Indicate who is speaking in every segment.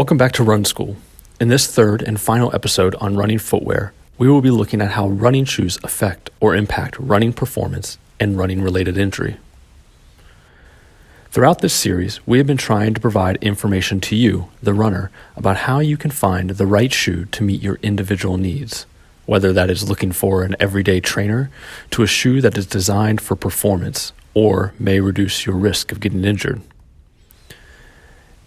Speaker 1: Welcome back to Run School. In this third and final episode on running footwear, we will be looking at how running shoes affect or impact running performance and running-related injury. Throughout this series, we have been trying to provide information to you, the runner, about how you can find the right shoe to meet your individual needs, whether that is looking for an everyday trainer to a shoe that is designed for performance or may reduce your risk of getting injured.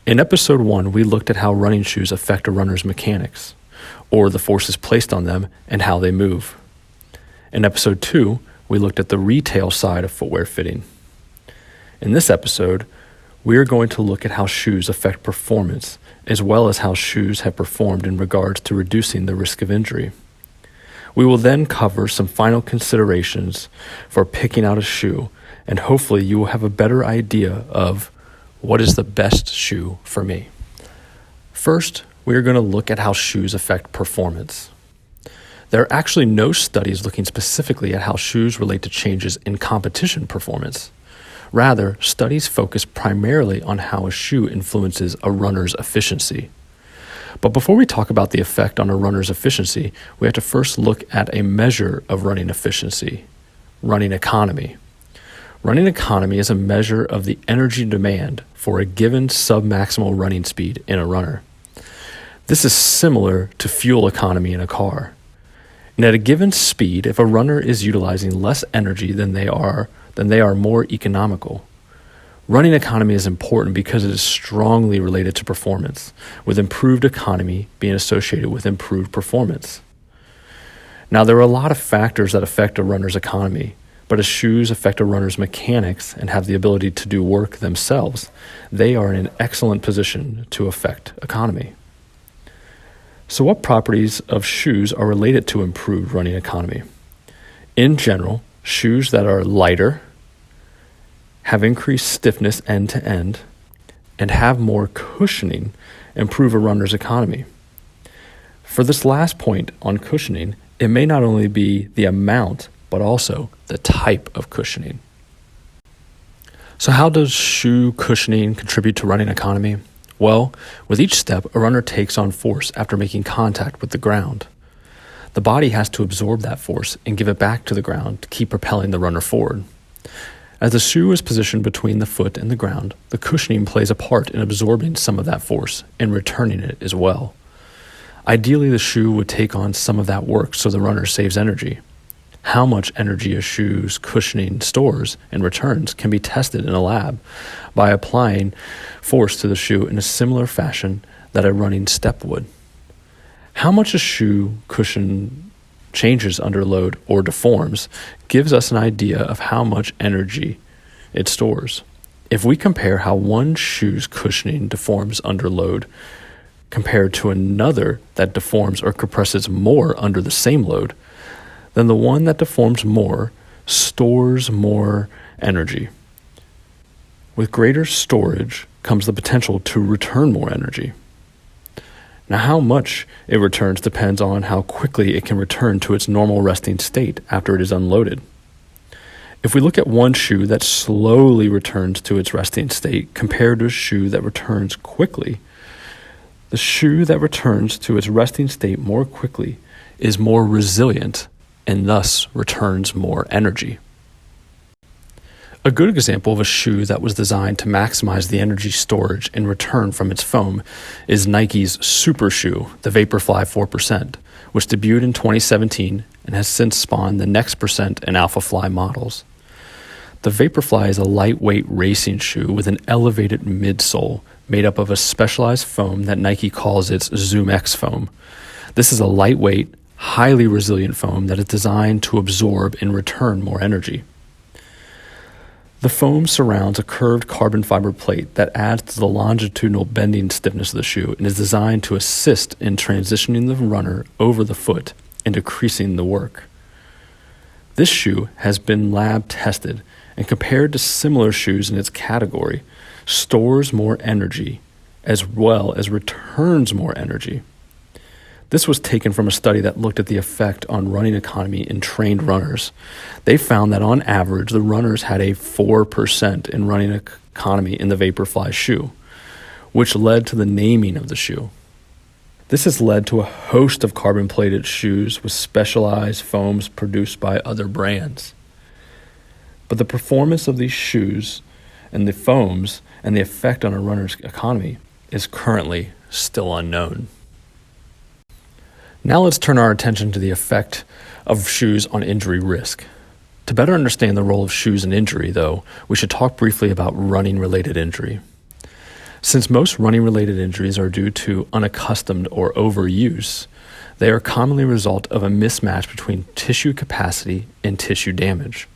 Speaker 1: In episode 1, we looked at how running shoes affect a runner's mechanics, or the forces placed on them and how they move. In episode 2, we looked at the retail side of footwear fitting. In this episode, we are going to look at how shoes affect performance, as well as how shoes have performed in regards to reducing the risk of injury. We will then cover some final considerations for picking out a shoe, and hopefully you will have a better idea of what is the best shoe for me. First, we are going to look at how shoes affect performance. There are actually no studies looking specifically at how shoes relate to changes in competition performance. Rather, studies focus primarily on how a shoe influences a runner's efficiency. But before we talk about the effect on a runner's efficiency, we have to first look at a measure of running efficiency, running economy. Running economy is a measure of the energy demand for a given sub-maximal running speed in a runner. This is similar to fuel economy in a car. And at a given speed, if a runner is utilizing less energy than they are more economical. Running economy is important because it is strongly related to performance, with improved economy being associated with improved performance. Now, there are a lot of factors that affect a runner's economy, but as shoes affect a runner's mechanics and have the ability to do work themselves, they are in an excellent position to affect economy. So what properties of shoes are related to improved running economy? In general, shoes that are lighter, have increased stiffness end to end, and have more cushioning improve a runner's economy. For this last point on cushioning, it may not only be the amount, but also the type of cushioning. So how does shoe cushioning contribute to running economy? Well, with each step, a runner takes on force after making contact with the ground. The body has to absorb that force and give it back to the ground to keep propelling the runner forward. As the shoe is positioned between the foot and the ground, the cushioning plays a part in absorbing some of that force and returning it as well. Ideally, the shoe would take on some of that work so the runner saves energy. How much energy a shoe's cushioning stores and returns can be tested in a lab by applying force to the shoe in a similar fashion that a running step would. How much a shoe cushion changes under load or deforms gives us an idea of how much energy it stores. If we compare how one shoe's cushioning deforms under load compared to another that deforms or compresses more under the same load, then the one that deforms more stores more energy. With greater storage comes the potential to return more energy. Now, how much it returns depends on how quickly it can return to its normal resting state after it is unloaded. If we look at one shoe that slowly returns to its resting state compared to a shoe that returns quickly, the shoe that returns to its resting state more quickly is more resilient and thus returns more energy. A good example of a shoe that was designed to maximize the energy storage and return from its foam is Nike's super shoe, the Vaporfly 4%, which debuted in 2017 and has since spawned the Next Percent and Alphafly models. The Vaporfly is a lightweight racing shoe with an elevated midsole made up of a specialized foam that Nike calls its Zoom X foam. This is a lightweight, highly resilient foam that is designed to absorb and return more energy. The foam surrounds a curved carbon fiber plate that adds to the longitudinal bending stiffness of the shoe and is designed to assist in transitioning the runner over the foot and decreasing the work. This shoe has been lab tested and compared to similar shoes in its category, stores more energy as well as returns more energy. This was taken from a study that looked at the effect on running economy in trained runners. They found that on average, the runners had a 4% in running economy in the Vaporfly shoe, which led to the naming of the shoe. This has led to a host of carbon-plated shoes with specialized foams produced by other brands. But the performance of these shoes and the foams and the effect on a runner's economy is currently still unknown. Now let's turn our attention to the effect of shoes on injury risk. To better understand the role of shoes in injury, though, we should talk briefly about running-related injury. Since most running-related injuries are due to unaccustomed or overuse, they are commonly a result of a mismatch between tissue capacity and tissue damage.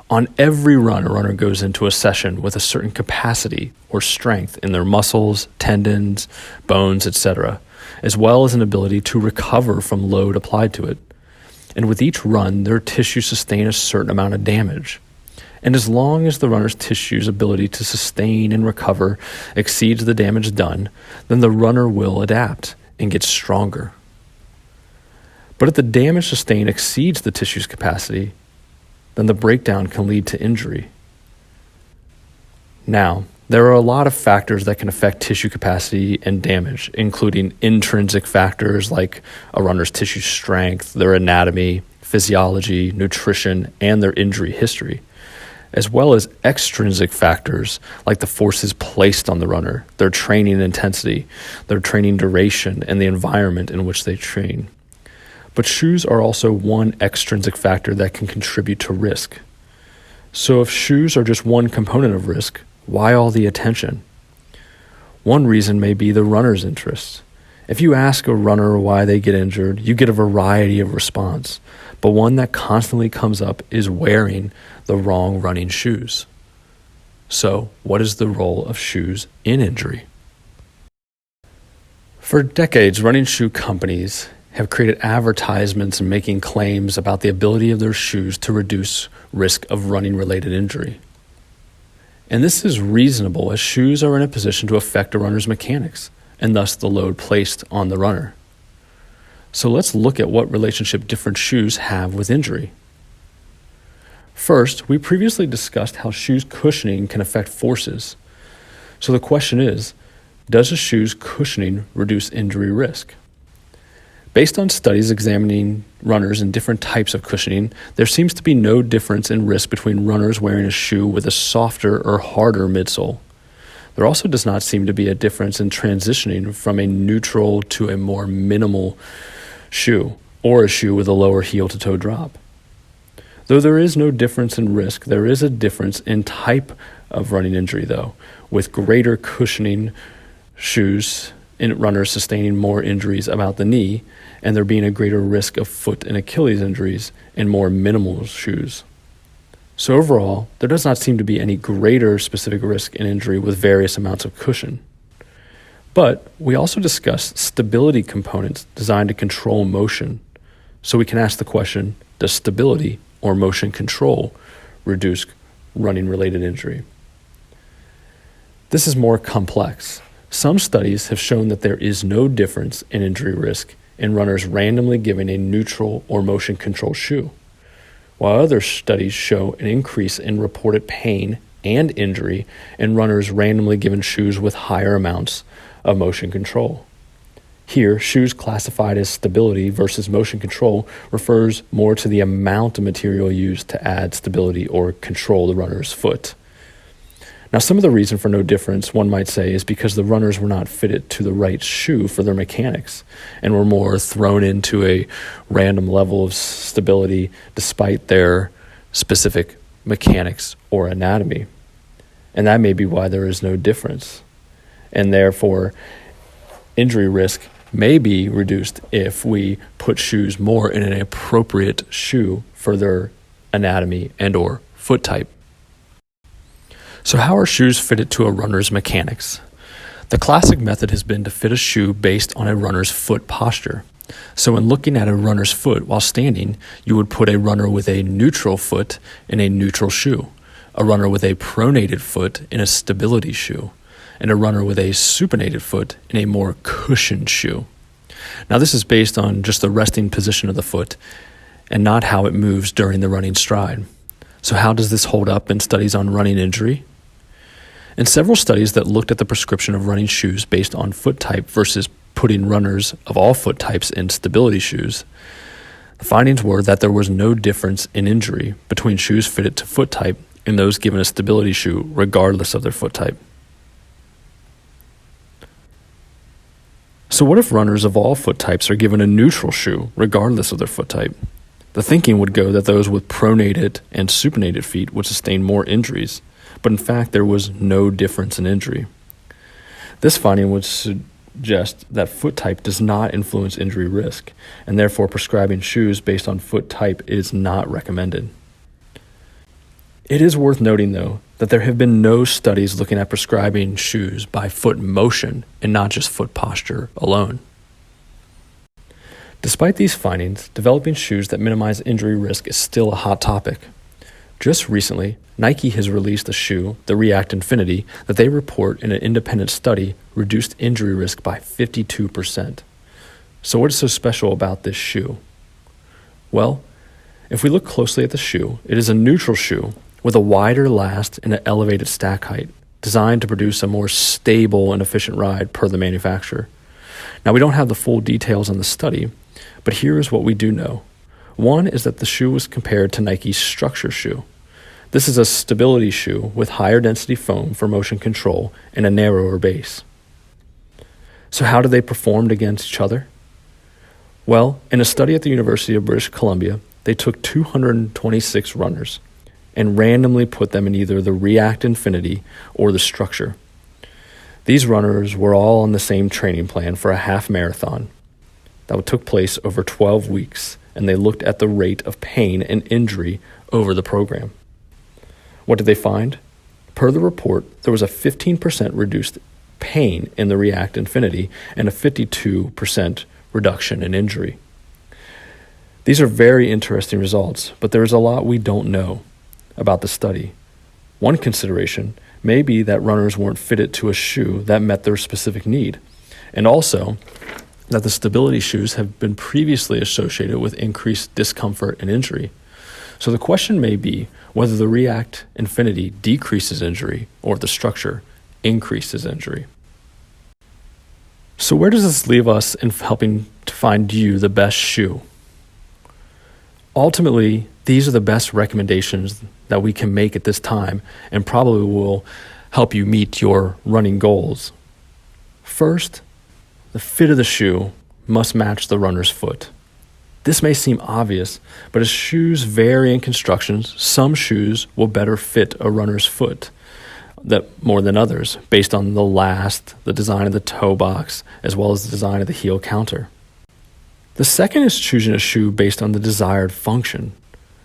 Speaker 1: On every run, a runner goes into a session with a certain capacity or strength in their muscles, tendons, bones, etc., as well as an ability to recover from load applied to it. And with each run, their tissues sustain a certain amount of damage. And as long as the runner's tissue's ability to sustain and recover exceeds the damage done, then the runner will adapt and get stronger. But if the damage sustained exceeds the tissue's capacity, then the breakdown can lead to injury. Now, there are a lot of factors that can affect tissue capacity and damage, including intrinsic factors like a runner's tissue strength, their anatomy, physiology, nutrition, and their injury history, as well as extrinsic factors like the forces placed on the runner, their training intensity, their training duration, and the environment in which they train. But shoes are also one extrinsic factor that can contribute to risk. So if shoes are just one component of risk, why all the attention? One reason may be the runner's interest. If you ask a runner why they get injured, you get a variety of response, but one that constantly comes up is wearing the wrong running shoes. So, what is the role of shoes in injury? For decades, running shoe companies have created advertisements and making claims about the ability of their shoes to reduce risk of running-related injury. And this is reasonable as shoes are in a position to affect a runner's mechanics and thus the load placed on the runner. So let's look at what relationship different shoes have with injury. First, we previously discussed how shoes cushioning can affect forces. So the question is, does a shoe's cushioning reduce injury risk? Based on studies examining runners in different types of cushioning, there seems to be no difference in risk between runners wearing a shoe with a softer or harder midsole. There also does not seem to be a difference in transitioning from a neutral to a more minimal shoe, or a shoe with a lower heel-to-toe drop. Though there is no difference in risk, there is a difference in type of running injury, though, with greater cushioning shoes in runners sustaining more injuries about the knee, and there being a greater risk of foot and Achilles injuries in more minimal shoes. So overall, there does not seem to be any greater specific risk in injury with various amounts of cushion. But we also discussed stability components designed to control motion. So we can ask the question, does stability or motion control reduce running-related injury? This is more complex. Some studies have shown that there is no difference in injury risk in runners randomly given a neutral or motion control shoe, while other studies show an increase in reported pain and injury in runners randomly given shoes with higher amounts of motion control. Here, shoes classified as stability versus motion control refers more to the amount of material used to add stability or control the runner's foot. Now, some of the reason for no difference, one might say, is because the runners were not fitted to the right shoe for their mechanics and were more thrown into a random level of stability despite their specific mechanics or anatomy. And that may be why there is no difference. And therefore, injury risk may be reduced if we put shoes more in an appropriate shoe for their anatomy and or foot type. So how are shoes fitted to a runner's mechanics? The classic method has been to fit a shoe based on a runner's foot posture. So when looking at a runner's foot while standing, you would put a runner with a neutral foot in a neutral shoe, a runner with a pronated foot in a stability shoe, and a runner with a supinated foot in a more cushioned shoe. Now this is based on just the resting position of the foot and not how it moves during the running stride. So how does this hold up in studies on running injury? In several studies that looked at the prescription of running shoes based on foot type versus putting runners of all foot types in stability shoes, the findings were that there was no difference in injury between shoes fitted to foot type and those given a stability shoe regardless of their foot type. So what if runners of all foot types are given a neutral shoe regardless of their foot type? The thinking would go that those with pronated and supinated feet would sustain more injuries, but in fact there was no difference in injury. This finding would suggest that foot type does not influence injury risk, and therefore prescribing shoes based on foot type is not recommended. It is worth noting, though, that there have been no studies looking at prescribing shoes by foot motion and not just foot posture alone. Despite these findings, developing shoes that minimize injury risk is still a hot topic. Just recently, Nike has released a shoe, the React Infinity, that they report in an independent study reduced injury risk by 52%. So what is so special about this shoe? Well, if we look closely at the shoe, it is a neutral shoe with a wider last and an elevated stack height, designed to produce a more stable and efficient ride per the manufacturer. Now, we don't have the full details on the study, but here is what we do know. One is that the shoe was compared to Nike's Structure shoe. This is a stability shoe with higher density foam for motion control and a narrower base. So how did they perform against each other? Well, in a study at the University of British Columbia, they took 226 runners and randomly put them in either the React Infinity or the Structure. These runners were all on the same training plan for a half marathon that took place over 12 weeks, and they looked at the rate of pain and injury over the program. What did they find? Per the report, there was a 15% reduced pain in the React Infinity and a 52% reduction in injury. These are very interesting results, but there is a lot we don't know about the study. One consideration may be that runners weren't fitted to a shoe that met their specific need, and also that the stability shoes have been previously associated with increased discomfort and injury. So the question may be whether the React Infinity decreases injury or the Structure increases injury. So where does this leave us in helping to find you the best shoe? Ultimately, these are the best recommendations that we can make at this time and probably will help you meet your running goals. First, the fit of the shoe must match the runner's foot. This may seem obvious, but as shoes vary in constructions, some shoes will better fit a runner's foot more than others, based on the last, the design of the toe box, as well as the design of the heel counter. The second is choosing a shoe based on the desired function.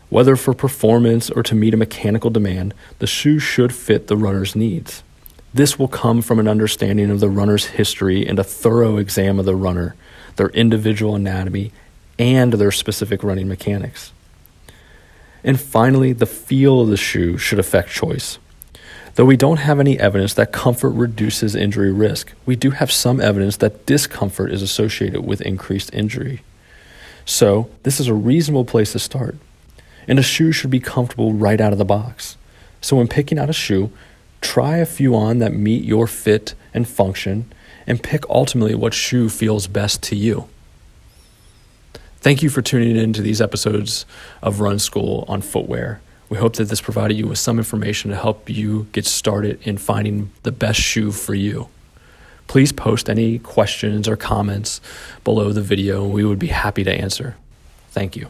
Speaker 1: Whether for performance or to meet a mechanical demand, the shoe should fit the runner's needs. This will come from an understanding of the runner's history and a thorough exam of the runner, their individual anatomy, and their specific running mechanics. And finally, the feel of the shoe should affect choice. Though we don't have any evidence that comfort reduces injury risk, we do have some evidence that discomfort is associated with increased injury. So, this is a reasonable place to start. And a shoe should be comfortable right out of the box. So when picking out a shoe, try a few on that meet your fit and function, and pick ultimately what shoe feels best to you. Thank you for tuning in to these episodes of Run School on footwear. We hope that this provided you with some information to help you get started in finding the best shoe for you. Please post any questions or comments below the video, and we would be happy to answer. Thank you.